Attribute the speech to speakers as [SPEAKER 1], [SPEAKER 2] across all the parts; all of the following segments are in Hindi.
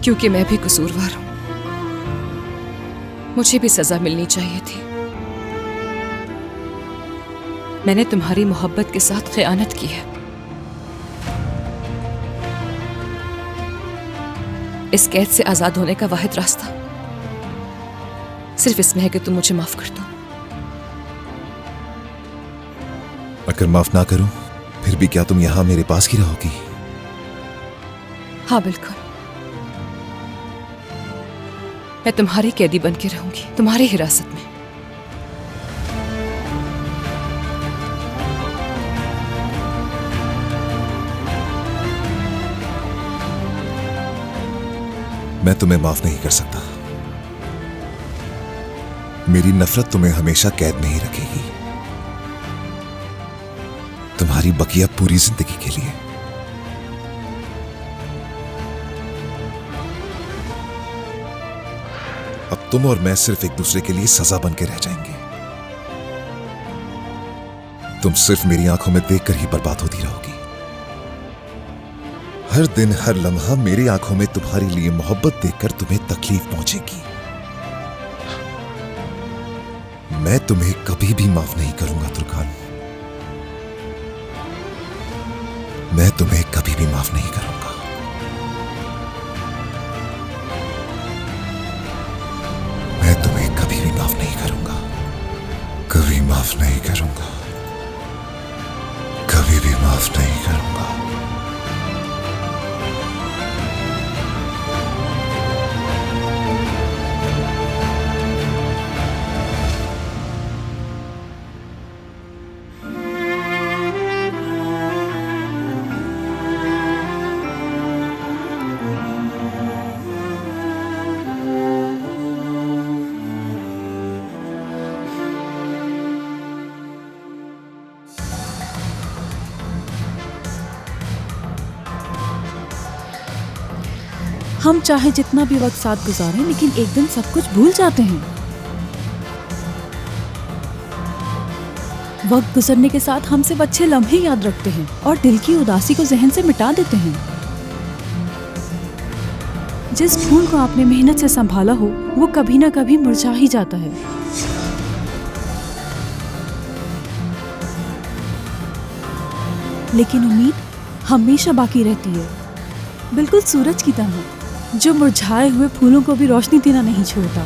[SPEAKER 1] क्योंकि मैं भी कसूरवार हूं। मुझे भी सजा मिलनी चाहिए थी। मैंने तुम्हारी मोहब्बत के साथ खयानत की है। इस कैद से आजाद होने का वाहिद रास्ता सिर्फ इसमें है कि तुम मुझे माफ कर दो।
[SPEAKER 2] अगर माफ ना करूं फिर भी क्या तुम यहां मेरे पास ही रहोगी?
[SPEAKER 1] हाँ बिल्कुल, मैं तुम्हारी कैदी बन के रहूंगी, तुम्हारी हिरासत में।
[SPEAKER 2] मैं तुम्हें माफ नहीं कर सकता। मेरी नफरत तुम्हें हमेशा कैद में ही रखेगी, तुम्हारी बकिया पूरी जिंदगी के लिए। अब तुम और मैं सिर्फ एक दूसरे के लिए सजा बन के रह जाएंगे। तुम सिर्फ मेरी आंखों में देखकर ही बर्बाद होती रहोगी। हर दिन हर लम्हा मेरी आंखों में तुम्हारे लिए मोहब्बत देखकर तुम्हें तकलीफ पहुंचेगी। मैं तुम्हें कभी भी माफ नहीं करूंगा तुर्कान, मैं तुम्हें कभी भी माफ नहीं करूंगा। मैं तुम्हें कभी भी माफ नहीं करूंगा, कभी माफ नहीं करूंगा, कभी भी माफ नहीं करूंगा।
[SPEAKER 3] हम चाहे जितना भी वक्त साथ गुजारें, लेकिन एक दिन सब कुछ भूल जाते हैं। वक्त गुजरने के साथ हम सिर्फ अच्छे लम्हे याद रखते हैं और दिल की उदासी को जहन से मिटा देते हैं। जिस फूल को आपने मेहनत से संभाला हो वो कभी ना कभी मुरझा ही जाता है। लेकिन उम्मीद हमेशा बाकी रहती है, बिल्कुल सूरज की तरह जो मुरझाए हुए फूलों को भी रोशनी देना नहीं छोड़ता।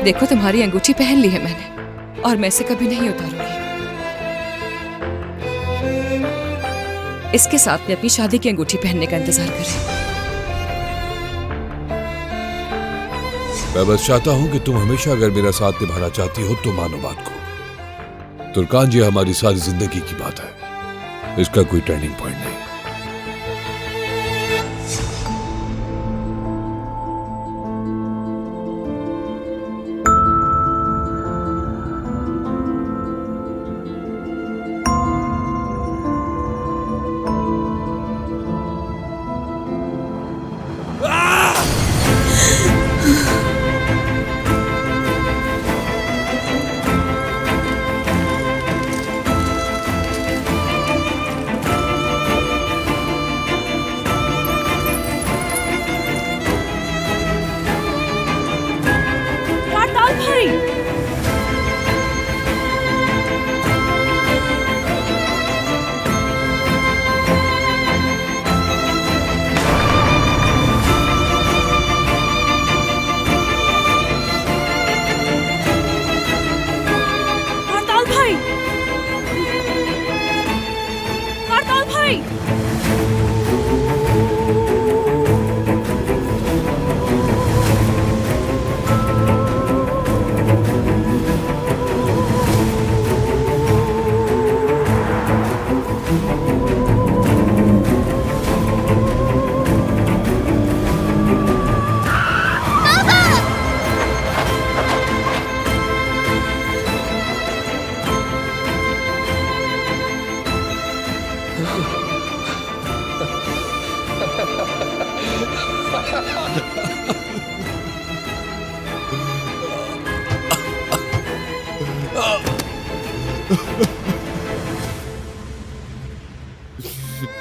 [SPEAKER 1] देखो, तुम्हारी अंगूठी पहन ली है मैंने और मैं इसे कभी नहीं उतारूंगी। इसके साथ में अपनी शादी की अंगूठी पहनने का इंतजार करें।
[SPEAKER 4] मैं बस चाहता हूं कि तुम हमेशा अगर मेरा साथ निभाना चाहती हो तो मानो बात को। तुर्कान जी, हमारी सारी जिंदगी की बात है, इसका कोई टर्निंग पॉइंट नहीं।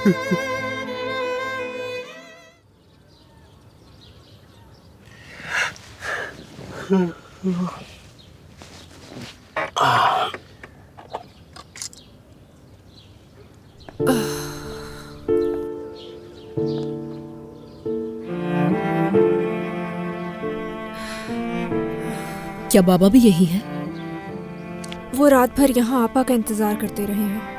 [SPEAKER 5] क्या बाबा भी यही है?
[SPEAKER 6] वो रात भर यहाँ आपा का इंतजार करते रहे हैं।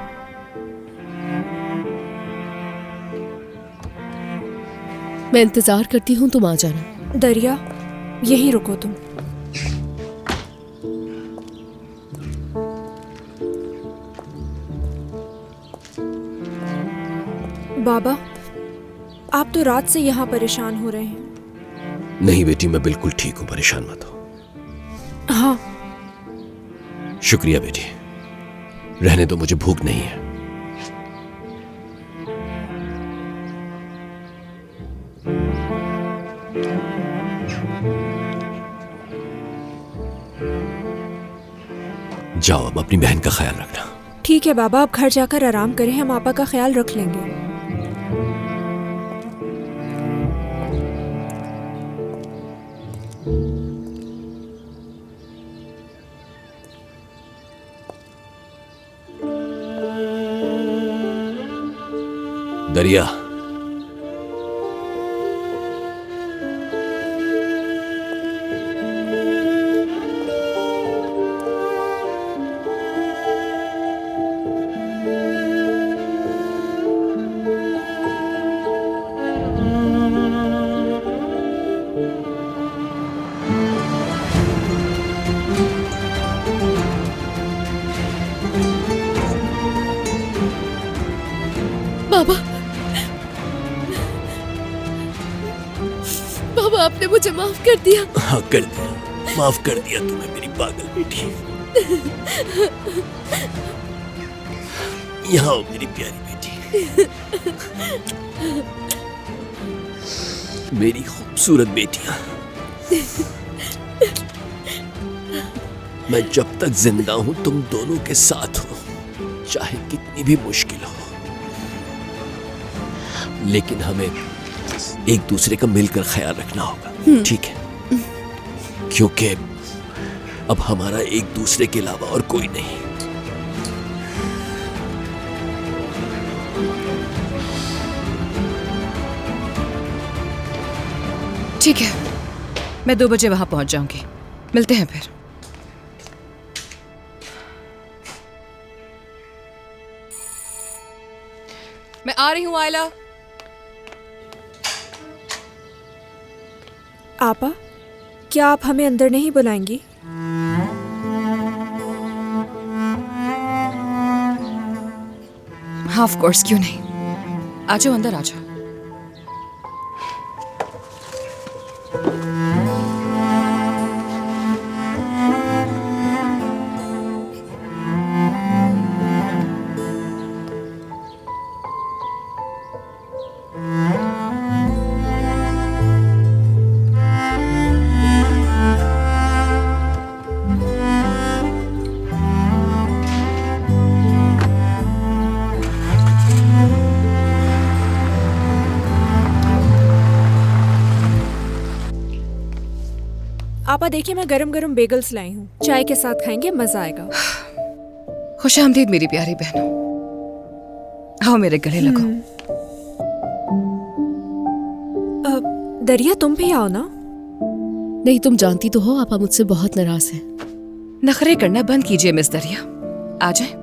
[SPEAKER 5] मैं इंतजार करती हूँ, तुम आ जाना।
[SPEAKER 6] दरिया, यहीं रुको तुम। बाबा, आप तो रात से यहाँ परेशान हो रहे हैं।
[SPEAKER 7] नहीं बेटी, मैं बिल्कुल ठीक हूं, परेशान मत हो।
[SPEAKER 6] हाँ,
[SPEAKER 7] शुक्रिया बेटी, रहने दो, मुझे भूख नहीं है। जाओ, अब अपनी बहन का ख्याल रखना।
[SPEAKER 6] ठीक है बाबा, आप घर जाकर आराम करें, हम आपा का ख्याल रख लेंगे।
[SPEAKER 7] दरिया,
[SPEAKER 5] बाबा, बाबा आपने मुझे माफ कर दिया।
[SPEAKER 7] हाँ कर दिया, माफ कर दिया तुम्हें मेरी पागल बेटी। यहाँ आओ मेरी प्यारी बेटी, मेरी खूबसूरत बेटियां। मैं जब तक जिंदा हूं तुम दोनों के साथ हो, चाहे कितनी भी मुश्किल हो, लेकिन हमें एक दूसरे का मिलकर ख्याल रखना होगा, ठीक है? क्योंकि अब हमारा एक दूसरे के अलावा और कोई नहीं।
[SPEAKER 1] ठीक है, मैं 2 बजे वहां पहुंच जाऊंगी। मिलते हैं फिर। मैं आ रही हूं आयला।
[SPEAKER 6] आपा, क्या आप हमें अंदर नहीं बुलाएंगी?
[SPEAKER 1] हाँ ऑफ कोर्स, क्यों नहीं। आ जाओ, अंदर आ जाओ।
[SPEAKER 6] आपा देखिए, मैं गरम गरम बेगल्स लाई हूँ, चाय के साथ खाएंगे, मजा आएगा।
[SPEAKER 1] खुशामदीद मेरी प्यारी बहनों, आओ मेरे गले लगो।
[SPEAKER 6] दरिया, तुम भी आओ ना।
[SPEAKER 5] नहीं, तुम जानती तो हो आपा मुझसे बहुत नाराज हैं।
[SPEAKER 1] नखरे करना बंद कीजिए मिस दरिया, आ जाए।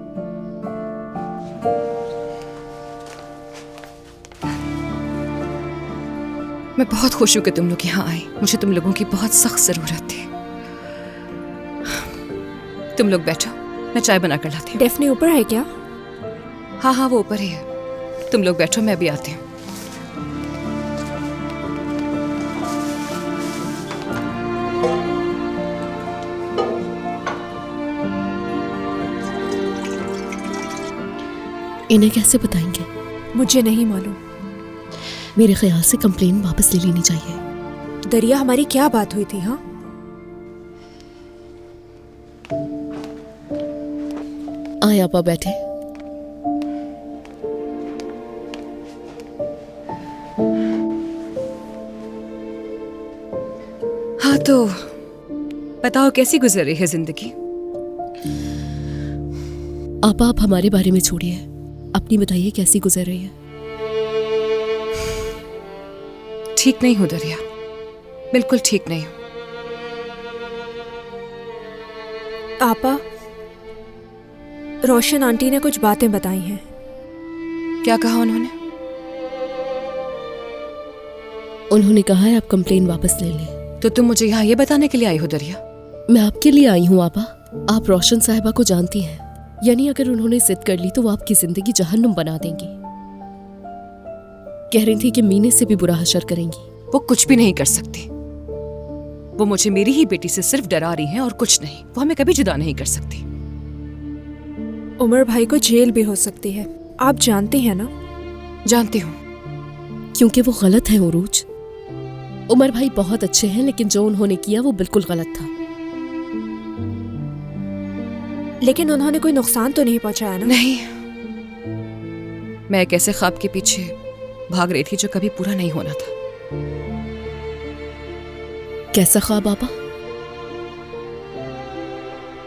[SPEAKER 1] मैं बहुत खुश हूं कि तुम लोग यहाँ आए, मुझे तुम लोगों की बहुत सख्त जरूरत थी। तुम लोग बैठो, मैं चाय बना कर लाती हूँ।
[SPEAKER 6] डेफनी ऊपर है क्या?
[SPEAKER 1] हाँ हाँ, वो ऊपर ही है। तुम लोग बैठो, मैं भी आती हूँ।
[SPEAKER 5] इन्हें कैसे बताएंगे?
[SPEAKER 6] मुझे नहीं मालूम।
[SPEAKER 5] मेरे ख्याल से कंप्लेन वापस ले लेनी चाहिए।
[SPEAKER 6] दरिया, हमारी क्या बात हुई थी? हाँ,
[SPEAKER 5] आए आपा बैठे।
[SPEAKER 1] तो बताओ कैसी गुजर रही है जिंदगी?
[SPEAKER 5] आप हमारे बारे में छोड़िए, अपनी बताइए कैसी गुजर रही है।
[SPEAKER 1] ठीक नहीं हूं दरिया, बिल्कुल ठीक नहीं हूं।
[SPEAKER 6] आपा, रोशन आंटी ने कुछ बातें बताई हैं।
[SPEAKER 1] क्या कहा उन्होंने?
[SPEAKER 5] उन्होंने कहा है आप कंप्लेन वापस ले लें।
[SPEAKER 1] तो तुम मुझे यहाँ ये बताने के लिए आई हो दरिया?
[SPEAKER 5] मैं आपके लिए आई हूँ आपा। आप रोशन साहिबा को जानती हैं, यानी अगर उन्होंने जिद कर ली तो वो आपकी जिंदगी जहन्नुम बना देंगी। कह रही थी कि मीने से भी बुरा हशर करेंगी।
[SPEAKER 1] वो कुछ भी नहीं कर सकती। वो मुझे मेरी ही बेटी से सिर्फ डरा रही हैं और कुछ नहीं। वो हमें कभी जुदा नहीं कर सकती।
[SPEAKER 6] उमर भाई को जेल भी हो सकती है, आप जानती हैं ना?
[SPEAKER 1] जानती हूँ।
[SPEAKER 5] क्योंकि वो गलत है उरूज। उमर भाई बहुत अच्छे हैं, लेकिन जो उन्होंने किया वो बिल्कुल गलत था।
[SPEAKER 6] लेकिन उन्होंने कोई नुकसान तो नहीं पहुंचाया ना?
[SPEAKER 1] नहीं, मैं एक ऐसे ख्वाब के पीछे भाग रही थी जो कभी पूरा नहीं होना था।
[SPEAKER 5] कैसा ख्वाब आपा?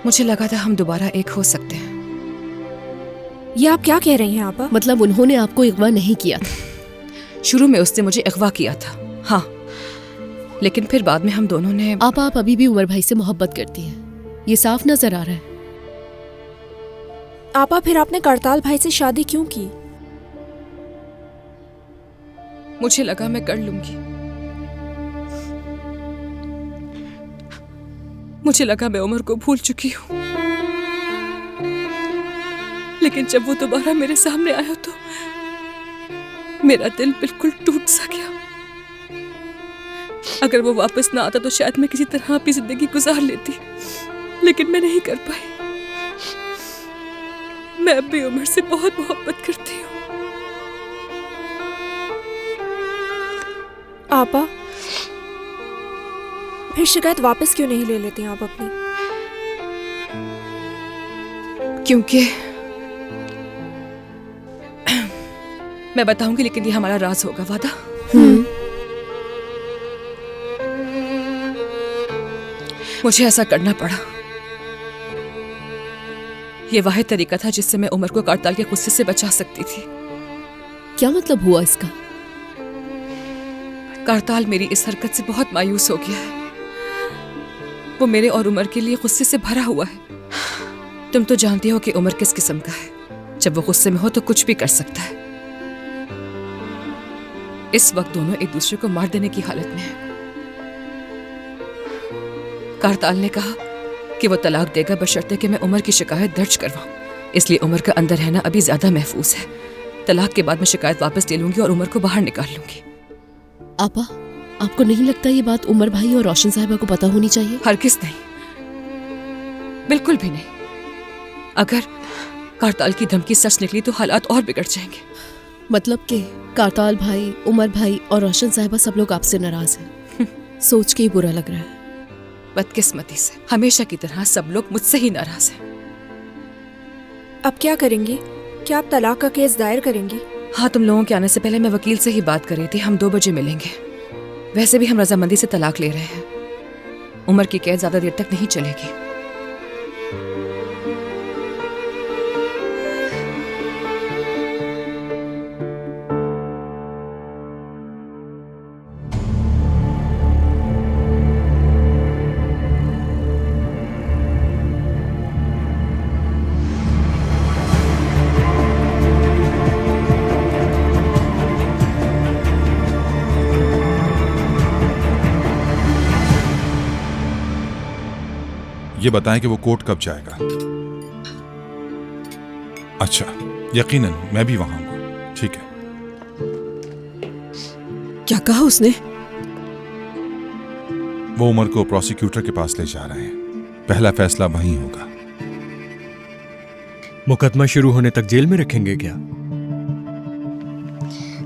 [SPEAKER 1] मुझे लगा था हम दोबारा एक हो सकते हैं।
[SPEAKER 6] ये आप क्या कह रही हैं आपा?
[SPEAKER 5] मतलब उन्होंने आपको अगवा नहीं किया था?
[SPEAKER 1] शुरू में उसने मुझे अगवा किया था, हाँ, लेकिन फिर बाद में हम दोनों ने।
[SPEAKER 5] आप अभी भी उमर भाई से मोहब्बत करती हैं, ये साफ नजर आ रहा है।
[SPEAKER 6] आपा, फिर आपने करताल भाई से शादी क्यों की?
[SPEAKER 1] मुझे लगा मैं कर लूंगी। मुझे लगा मैं उमर को भूल चुकी हूं। लेकिन जब वो दोबारा मेरे सामने आया तो मेरा दिल बिल्कुल टूट सा गया। अगर वो वापस ना आता तो शायद मैं किसी तरह अपनी जिंदगी गुजार लेती, लेकिन मैं नहीं कर पाई। मैं अब भी उमर से बहुत मोहब्बत करती हूँ।
[SPEAKER 6] आपा, फिर शिकायत वापस क्यों नहीं ले लेती आप अपनी?
[SPEAKER 1] क्योंकि मैं बताऊंगी, लेकिन ये हमारा राज होगा, वादा? मुझे ऐसा करना पड़ा। ये वाहिद तरीका था जिससे मैं उमर को करताल के गुस्से से बचा सकती थी।
[SPEAKER 5] क्या मतलब हुआ इसका?
[SPEAKER 1] करताल मेरी इस हरकत से बहुत मायूस हो गया है। वो मेरे और उमर के लिए गुस्से से भरा हुआ है। तुम तो जानती हो कि उमर किस किस्म का है। जब वो गुस्से में हो तो कुछ भी कर सकता है। इस वक्त दोनों एक दूसरे को मार देने की हालत में हैं। करताल ने कहा कि वो तलाक देगा बशर्ते कि मैं उमर की शिकायत दर्ज करवाऊं। इसलिए उमर का अंदर रहना अभी ज्यादा महफूज है। तलाक के बाद मैं शिकायत वापस ले लूंगी और उमर को बाहर निकाल लूंगी।
[SPEAKER 5] आपा, आपको नहीं लगता ये बात उमर भाई और रोशन साहिबा को पता होनी चाहिए?
[SPEAKER 1] हरगिज़ नहीं, बिल्कुल भी नहीं। अगर करताल की धमकी सच निकली तो हालात और बिगड़ जाएंगे।
[SPEAKER 5] मतलब कि करताल भाई, उमर भाई और रोशन साहिबा सब लोग आपसे नाराज हैं। सोच के ही बुरा लग रहा है।
[SPEAKER 1] बदकिस्मती से हमेशा की तरह सब लोग मुझसे ही नाराज हैं।
[SPEAKER 6] अब क्या करेंगी? क्या आप तलाक का केस दायर करेंगी?
[SPEAKER 1] हाँ, तुम लोगों के आने से पहले मैं वकील से ही बात कर रही थी। हम 2 बजे मिलेंगे। वैसे भी हम रजामंदी से तलाक ले रहे हैं। उमर की कैद ज्यादा देर तक नहीं चलेगी।
[SPEAKER 8] ये बताएं कि वो कोर्ट कब जाएगा? अच्छा, यकीनन मैं भी वहां हूँ। ठीक है।
[SPEAKER 9] क्या कहा उसने?
[SPEAKER 8] वो उमर को प्रोसिक्यूटर के पास ले जा रहे हैं। पहला फैसला वहीं होगा।
[SPEAKER 10] मुकदमा शुरू होने तक जेल में रखेंगे क्या?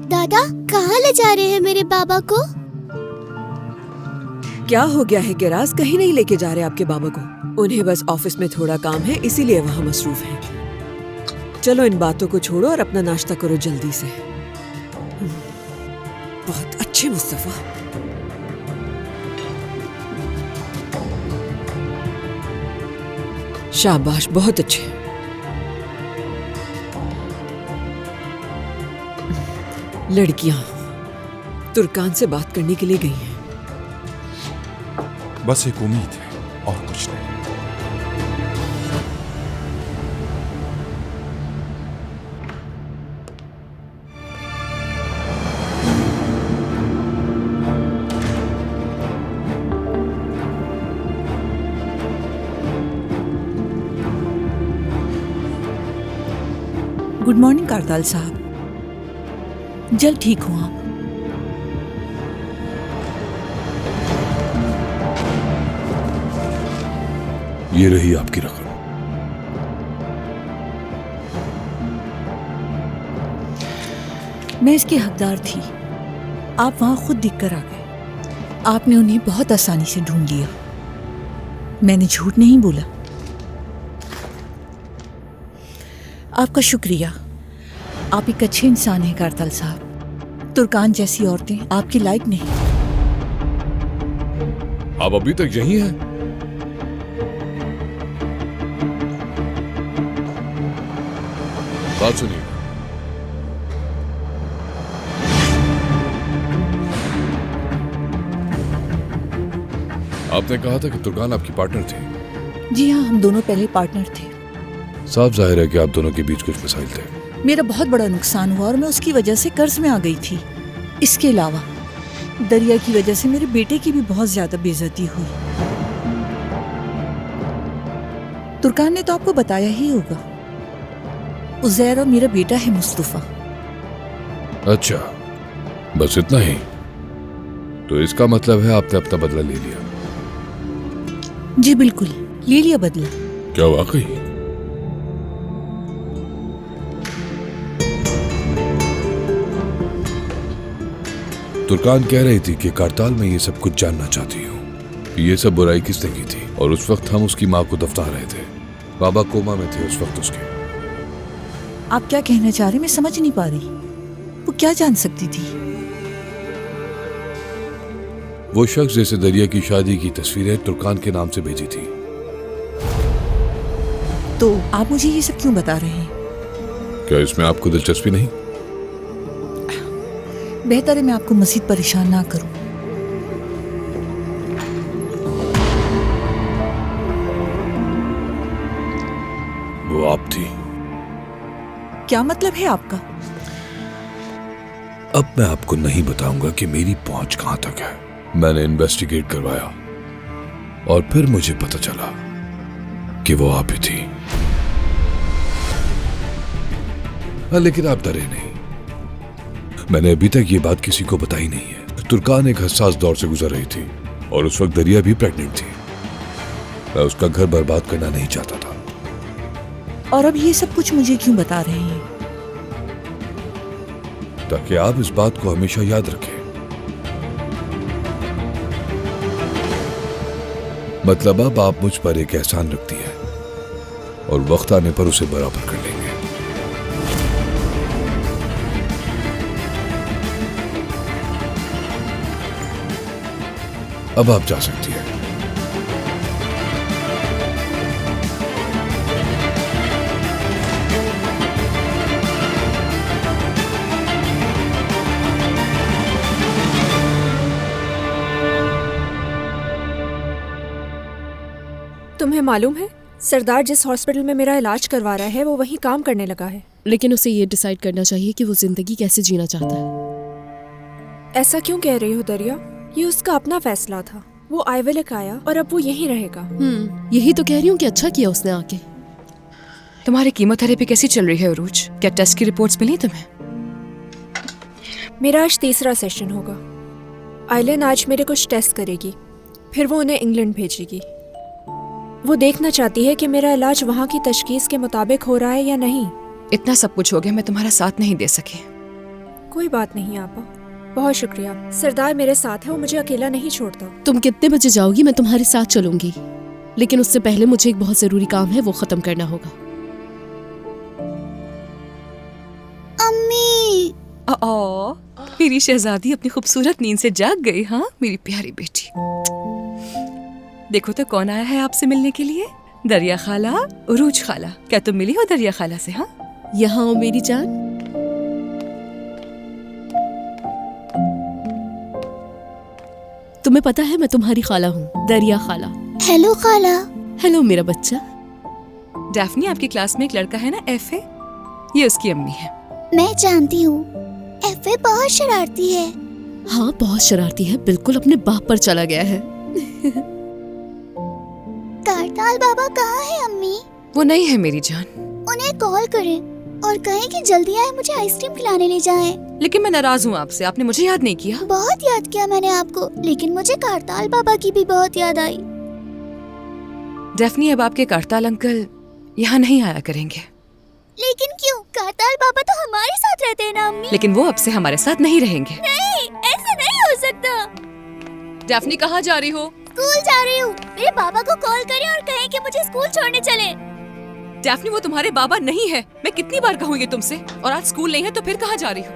[SPEAKER 11] दादा, कहाँ ले जा रहे हैं मेरे बाबा को?
[SPEAKER 9] क्या हो गया है गिराज? कहीं नहीं लेके जा रहे आपके बाबा को। उन्हें बस ऑफिस में थोड़ा काम है, इसीलिए वहाँ मसरूफ हैं। चलो इन बातों को छोड़ो और अपना नाश्ता करो जल्दी से। बहुत अच्छे मुस्तफा। शाबाश, बहुत अच्छे। लड़कियां तुर्कान से बात करने के लिए गई हैं।
[SPEAKER 8] बस एक उम्मीद है और कुछ नहीं।
[SPEAKER 3] गुड मॉर्निंग कारताल साहब, जल्द ठीक हो आप?
[SPEAKER 4] ये रही आपकी रकम।
[SPEAKER 3] मैं इसकी हकदार थी। आप वहां खुद दिख कर आ गए। आपने उन्हें बहुत आसानी से ढूंढ लिया। मैंने झूठ नहीं बोला। आपका शुक्रिया। आप एक अच्छे इंसान हैं कारताल साहब। तुर्कान जैसी औरतें आपकी लायक नहीं।
[SPEAKER 4] आप अभी तक यहीं हैं? बात सुनिए। आपने कहा था कि तुर्कान आपकी पार्टनर थी।
[SPEAKER 3] जी हाँ, हम दोनों पहले पार्टनर थे।
[SPEAKER 4] साफ जाहिर है कि आप दोनों के बीच कुछ मसाइल थे।
[SPEAKER 3] मेरा बहुत बड़ा नुकसान हुआ और मैं उसकी वजह से कर्ज में आ गई थी। इसके अलावा दरिया की वजह से मेरे बेटे की भी बहुत ज्यादा बेइज्जती हुई। तुर्कान ने तो आपको बताया ही होगा। उज़ैर और मेरा बेटा है मुस्तफा।
[SPEAKER 4] अच्छा, बस इतना ही? तो इसका मतलब है आपने अपना बदला ले लिया?
[SPEAKER 3] जी बिल्कुल, ले लिया बदला।
[SPEAKER 4] क्या वाकई? तुर्कान कह रही थी कि कारताल में ये सब कुछ जानना चाहती हूँ। ये सब बुराई किसने की थी? और उस वक्त हम उसकी माँ को दफना रहे थे। बाबा कोमा में थे उस वक्त उसके।
[SPEAKER 3] आप क्या कहना चाह रहे, मैं समझ नहीं पा रही। वो क्या जान सकती थी?
[SPEAKER 4] वो शख्स जैसे दरिया की शादी की तस्वीरें तुर्कान के नाम से भेजी थी।
[SPEAKER 3] तो आप मुझे ये सब क्यों बता रहे हैं?
[SPEAKER 4] क्या इसमें आपको दिलचस्पी नहीं?
[SPEAKER 3] बेहतर है मैं आपको मजीद परेशान ना करूं।
[SPEAKER 4] वो आप थी।
[SPEAKER 3] क्या मतलब है आपका?
[SPEAKER 4] अब मैं आपको नहीं बताऊंगा कि मेरी पहुंच कहां तक है। मैंने इन्वेस्टिगेट करवाया और फिर मुझे पता चला कि वो आप ही थी। लेकिन आप डरे नहीं। मैंने अभी तक ये बात किसी को बताई नहीं है। तुर्कान एक हसास दौर से गुजर रही थी और उस वक्त दरिया भी प्रेग्नेंट थी। मैं उसका घर बर्बाद करना नहीं चाहता था।
[SPEAKER 3] और अब ये सब कुछ मुझे क्यों बता रहे हैं?
[SPEAKER 4] ताकि आप इस बात को हमेशा याद रखें। मतलब अब आप मुझ पर एक एहसान रखती हैं और वक्त आने पर उसे बराबर कर लेंगे। अब आप जा सकती हैं।
[SPEAKER 6] तुम्हें मालूम है, सरदार जिस हॉस्पिटल में मेरा इलाज करवा रहा है वो वहीं काम करने लगा है।
[SPEAKER 5] लेकिन उसे ये डिसाइड करना चाहिए कि वो जिंदगी कैसे जीना चाहता है।
[SPEAKER 6] ऐसा क्यों कह रही हो दरिया? ये उसका अपना फैसला था। वो आइवलिक आया और अब वो यहीं रहेगा।
[SPEAKER 5] यही तो कह रही हूँ कि अच्छा किया उसने आके।
[SPEAKER 1] तुम्हारी कीमोथेरेपी कैसी चल रही है उरूज? क्या टेस्ट की रिपोर्ट्स मिली तुम्हें?
[SPEAKER 6] मेरा आज तीसरा सेशन होगा। आइलन आज मेरे कुछ टेस्ट करेगी, फिर वो उन्हें इंग्लैंड भेजेगी। वो देखना चाहती है कि मेरा इलाज वहाँ की तशखीस के मुताबिक हो रहा है या नहीं।
[SPEAKER 1] इतना सब कुछ हो गया, मैं तुम्हारा साथ नहीं दे सकी।
[SPEAKER 6] कोई बात नहीं आपा, बहुत शुक्रिया। सरदार मेरे साथ है, वो मुझे अकेला नहीं छोड़ता।
[SPEAKER 5] तुम कितने बजे जाओगी? मैं तुम्हारे साथ चलूंगी, लेकिन उससे पहले मुझे एक बहुत जरूरी काम है, वो खत्म करना होगा।
[SPEAKER 11] अम्मी।
[SPEAKER 1] मेरी शहजादी अपनी खूबसूरत नींद से जाग गई। हाँ मेरी प्यारी बेटी। देखो तो कौन आया है आपसे मिलने के लिए। दरिया खाला, उरूज खाला, क्या तुम मिली हो दरिया खाला से? हाँ,
[SPEAKER 5] यहाँ आओ मेरी जान। तुम्हें पता है मैं तुम्हारी खाला हूँ, दरिया खाला।
[SPEAKER 11] हेलो खाला।
[SPEAKER 5] हेलो मेरा बच्चा।
[SPEAKER 1] डैफ्नी, आपकी क्लास में एक लड़का है ना, एफए, ये उसकी अम्मी है।
[SPEAKER 11] मैं जानती हूँ, एफए बहुत शरारती है।
[SPEAKER 5] हाँ बहुत शरारती है, बिल्कुल अपने बाप पर चला गया है।
[SPEAKER 11] कारताल बाबा कहाँ है अम्मी?
[SPEAKER 1] वो नहीं है मेरी जान।
[SPEAKER 11] उन्हें कॉल करें और कहें कि जल्दी आए, मुझे आइसक्रीम खिलाने ले जाएं।
[SPEAKER 1] लेकिन मैं नाराज हूँ आपसे, आपने मुझे याद नहीं किया।
[SPEAKER 11] बहुत याद किया मैंने आपको, लेकिन मुझे कारताल बाबा की भी बहुत याद आई।
[SPEAKER 1] डैफ्नी, अब आपके कारताल अंकल यहाँ नहीं आया करेंगे।
[SPEAKER 11] लेकिन क्यों? कारताल बाबा तो हमारे साथ रहते हैं ना अम्मी।
[SPEAKER 1] लेकिन वो अब से हमारे साथ नहीं रहेंगे।
[SPEAKER 11] नहीं, ऐसा नहीं हो सकता।
[SPEAKER 1] डैफ्नी, कहाँ जा रही हो?
[SPEAKER 11] स्कूल जा रही हूँ। मेरे पापा को कॉल करें और कहें कि मुझे स्कूल छोड़ने चले।
[SPEAKER 1] डैफ्नी, वो तुम्हारे बाबा नहीं है। मैं कितनी बार कहूँगी तुमसे, और आज स्कूल नहीं है तो फिर कहाँ जा रही हो?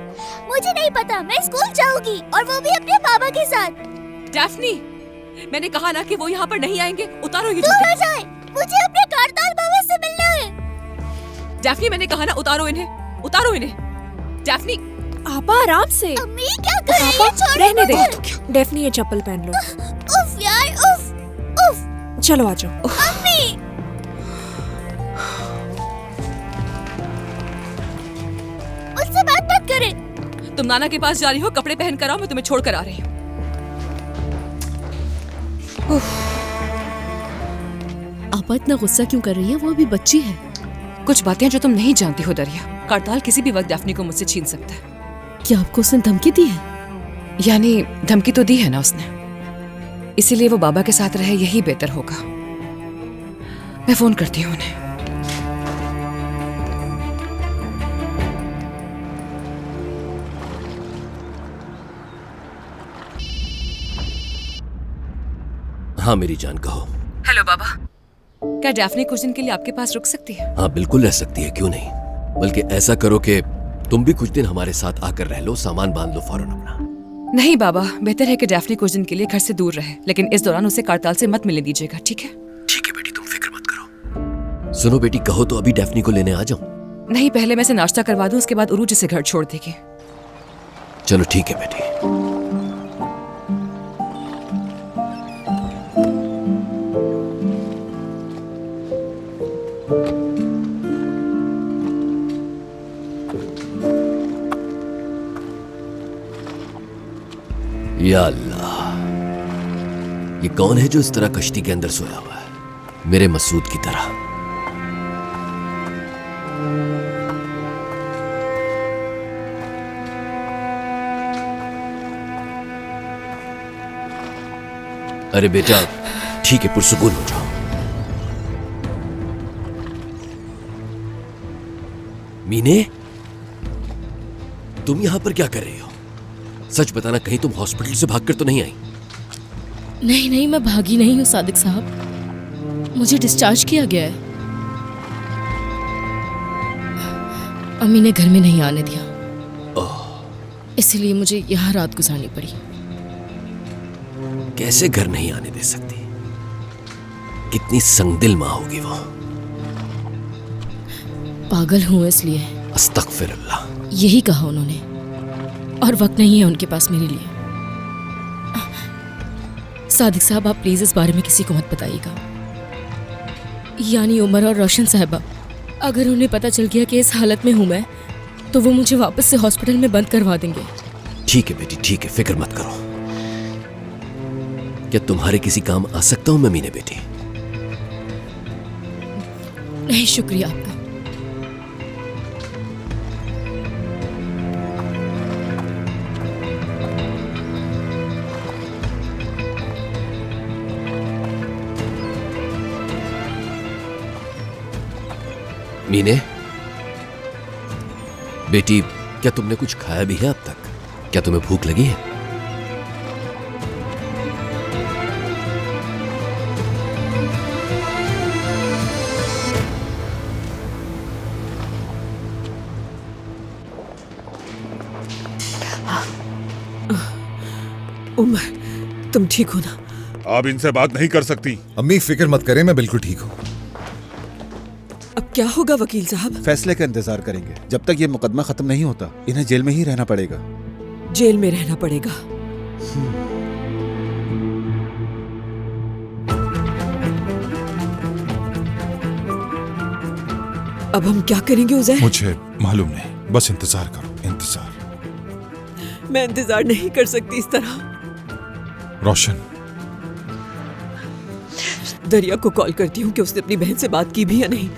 [SPEAKER 11] मुझे नहीं पता, मैं स्कूल जाऊंगी और वो भी अपने पापा के साथ।
[SPEAKER 1] डैफ्नी, मैंने कहा ना कि वो यहाँ पर नहीं आएंगे। उतारो ये
[SPEAKER 11] दूर जाए, मुझे अपने कारताल बाबा से मिलना है।
[SPEAKER 1] डैफ्नी, मैंने कहा ना, उतारो इन्हें, उतारो इन्हें। डैफ्नी,
[SPEAKER 6] आपा आराम से।
[SPEAKER 11] अम्मी क्या कर रही है? छोड़ो
[SPEAKER 6] रहने दे।
[SPEAKER 11] मुझे।
[SPEAKER 6] डैफ्नी, ये चप्पल पहन लो।
[SPEAKER 11] उफ यार, उफ उफ।
[SPEAKER 6] चलो आ जाओ।
[SPEAKER 11] अम्मी मुझसे बात मत करें।
[SPEAKER 1] तुम नाना के पास जा रही हो, कपड़े पहन कर आओ, मैं तुम्हें छोड़ कर आ रही हूँ।
[SPEAKER 5] आपा इतना गुस्सा क्यों कर रही है? वो अभी बच्ची है।
[SPEAKER 1] कुछ बातें जो तुम नहीं जानती हो दरिया, कारताल किसी भी वक्त डैफ्नी को मुझसे छीन सकता है।
[SPEAKER 5] क्या आपको उसने धमकी दी है?
[SPEAKER 1] यानी धमकी तो दी है ना उसने, इसीलिए वो बाबा के साथ रहे, यही बेहतर होगा। मैं फोन करती हूँ उन्हें।
[SPEAKER 7] हाँ मेरी जान, कहो।
[SPEAKER 1] हेलो बाबा, क्या डैफ्नी कुछ दिन के लिए आपके पास रुक सकती है?
[SPEAKER 7] हाँ बिल्कुल रह सकती है, क्यों नहीं। बल्कि ऐसा करो कि तुम भी कुछ दिन हमारे साथ आकर रह लो, सामान बांध लो फौरन अपना।
[SPEAKER 1] नहीं बाबा, बेहतर है कि डैफ्नी कुछ दिन के लिए घर से दूर रहे, लेकिन इस दौरान उसे कारताल से मत मिलने दीजिएगा, ठीक है?
[SPEAKER 7] ठीक है बेटी, तुम फिक्र मत करो। सुनो बेटी, कहो तो अभी डैफ्नी को लेने आ जाऊं?
[SPEAKER 1] नहीं, पहले मैं इसे नाश्ता करवा दूं, उसके बाद उरूज इसे घर छोड़ देगी।
[SPEAKER 7] चलो ठीक है बेटी। या अल्लाह, ये कौन है जो इस तरह कश्ती के अंदर सोया हुआ है, मेरे मसूद की तरह? अरे बेटा, ठीक है, पुरसुकून हो जाओ। मीने, तुम यहां पर क्या कर रही हो? सच बताना, कहीं तुम हॉस्पिटल से भागकर तो नहीं आई?
[SPEAKER 5] नहीं नहीं, मैं भागी नहीं हूँ सादिक साहब, मुझे डिस्चार्ज किया गया है। अम्मी ने घर में नहीं आने दिया, इसलिए मुझे यहाँ रात गुजारनी पड़ी।
[SPEAKER 7] कैसे घर नहीं आने दे सकती? कितनी संगदिल माँ होगी वो।
[SPEAKER 5] पागल हूँ इसलिए।
[SPEAKER 7] अस्तगफिरुल्लाह।
[SPEAKER 5] यही कहा उन्होंने, और वक्त नहीं है उनके पास मेरे लिए। सादिक साहब, आप प्लीज इस बारे में किसी को मत बताइएगा। यानी उमर और रोशन साहिबा, अगर उन्हें पता चल गया कि इस हालत में हूं मैं, तो वो मुझे वापस से हॉस्पिटल में बंद करवा देंगे।
[SPEAKER 7] ठीक है बेटी, ठीक है, फिक्र मत करो। क्या तुम्हारे किसी काम आ सकता हूं मैं मीने बेटी?
[SPEAKER 5] नहीं, शुक्रिया आपका।
[SPEAKER 7] मीने बेटी, क्या तुमने कुछ खाया भी है अब तक? क्या तुम्हें भूख लगी है?
[SPEAKER 9] उमर, तुम ठीक हो ना?
[SPEAKER 8] आप इनसे बात नहीं कर सकती।
[SPEAKER 2] अम्मी फिक्र मत करें, मैं बिल्कुल ठीक हूँ।
[SPEAKER 9] अब क्या होगा वकील साहब?
[SPEAKER 8] फैसले का इंतजार करेंगे। जब तक ये मुकदमा खत्म नहीं होता इन्हें जेल में ही रहना पड़ेगा।
[SPEAKER 9] जेल में रहना पड़ेगा? अब हम क्या करेंगे उज़ैर?
[SPEAKER 8] मुझे मालूम नहीं, बस इंतजार करो, इंतजार।
[SPEAKER 9] मैं इंतजार नहीं कर सकती इस तरह।
[SPEAKER 8] रोशन,
[SPEAKER 9] दरिया को कॉल करती हूँ कि उसने अपनी बहन से बात की भी या नहीं।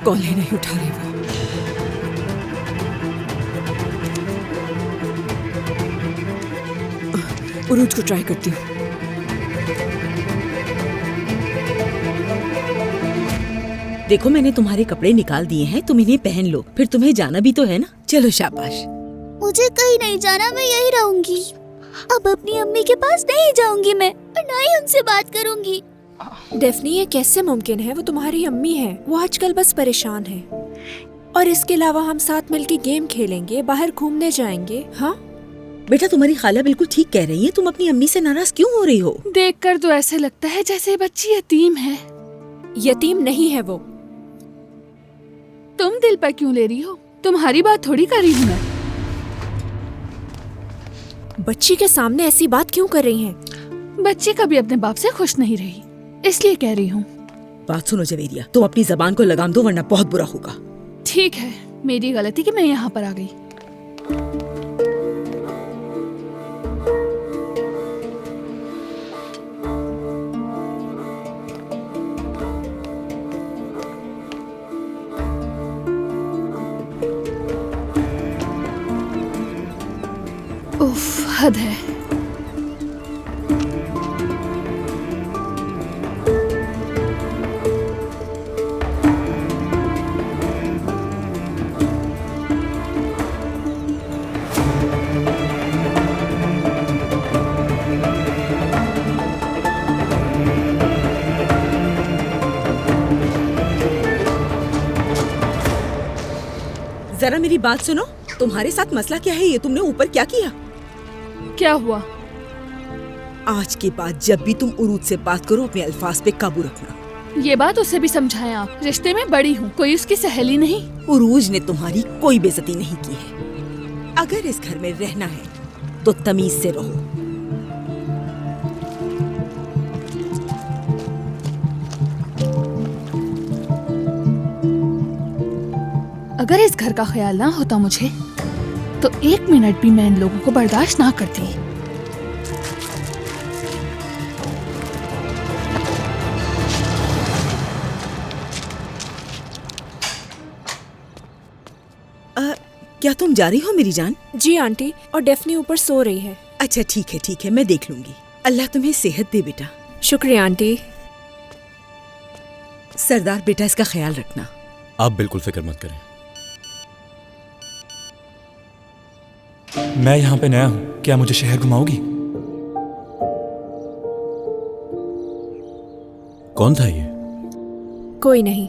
[SPEAKER 9] कॉल ही नहीं उठा रही वो। उरूज को ट्राई करती हूँ।
[SPEAKER 3] देखो मैंने तुम्हारे कपड़े निकाल दिए हैं, तुम इन्हें पहन लो, फिर तुम्हें जाना भी तो है ना। चलो शाबाश।
[SPEAKER 11] मुझे कहीं नहीं जाना, मैं यही रहूंगी। अब अपनी अम्मी के पास नहीं जाऊंगी मैं, और ना ही उनसे बात करूंगी।
[SPEAKER 6] डेफनी, ये कैसे मुमकिन है? वो तुम्हारी अम्मी है, वो आजकल बस परेशान है। और इसके अलावा हम साथ मिलकर गेम खेलेंगे, बाहर घूमने जाएंगे। हाँ
[SPEAKER 3] बेटा, तुम्हारी खाला बिल्कुल ठीक कह रही है। तुम अपनी अम्मी से नाराज क्यों हो रही हो?
[SPEAKER 12] देखकर तो ऐसे लगता है जैसे बच्ची यतीम है।
[SPEAKER 6] यतीम नहीं है वो।
[SPEAKER 12] तुम दिल पर क्यों ले रही हो? तुम्हारी बात थोड़ी कर रही हूँ मैं।
[SPEAKER 6] बच्ची के सामने ऐसी बात क्यों कर रही हैं?
[SPEAKER 12] बच्ची कभी अपने बाप से खुश नहीं रही, इसलिए कह रही हूँ।
[SPEAKER 3] बात सुनो जवेरिया, तुम अपनी जबान को लगाम दो वरना बहुत बुरा होगा।
[SPEAKER 12] ठीक है, मेरी गलती कि मैं यहाँ पर आ गई। उफ, हद है।
[SPEAKER 3] जरा मेरी बात सुनो, तुम्हारे साथ मसला क्या है? ये तुमने ऊपर क्या किया?
[SPEAKER 12] क्या हुआ?
[SPEAKER 3] आज के बाद जब भी तुम उरूज से बात करो अपने अल्फाज पे काबू रखना।
[SPEAKER 12] ये बात उसे भी समझाएं आप। रिश्ते में बड़ी हूँ, कोई उसकी सहेली नहीं।
[SPEAKER 3] उरूज ने तुम्हारी कोई बेइज्जती नहीं की है। अगर इस घर में रहना है तो तमीज से रहो।
[SPEAKER 12] अगर इस घर का ख्याल ना होता मुझे तो 1 मिनट भी मैं इन लोगों को बर्दाश्त ना करती।
[SPEAKER 3] क्या तुम जा रही हो मेरी जान?
[SPEAKER 6] जी आंटी, और डेफनी ऊपर सो रही है।
[SPEAKER 3] अच्छा ठीक है, मैं देख लूंगी। अल्लाह तुम्हें सेहत दे बेटा।
[SPEAKER 6] शुक्रिया आंटी।
[SPEAKER 3] सरदार बेटा, इसका ख्याल रखना।
[SPEAKER 10] आप बिल्कुल फिक्र मत करें। मैं यहाँ पे नया हूँ, क्या मुझे शहर घुमाओगी? कौन था ये?
[SPEAKER 6] कोई नहीं।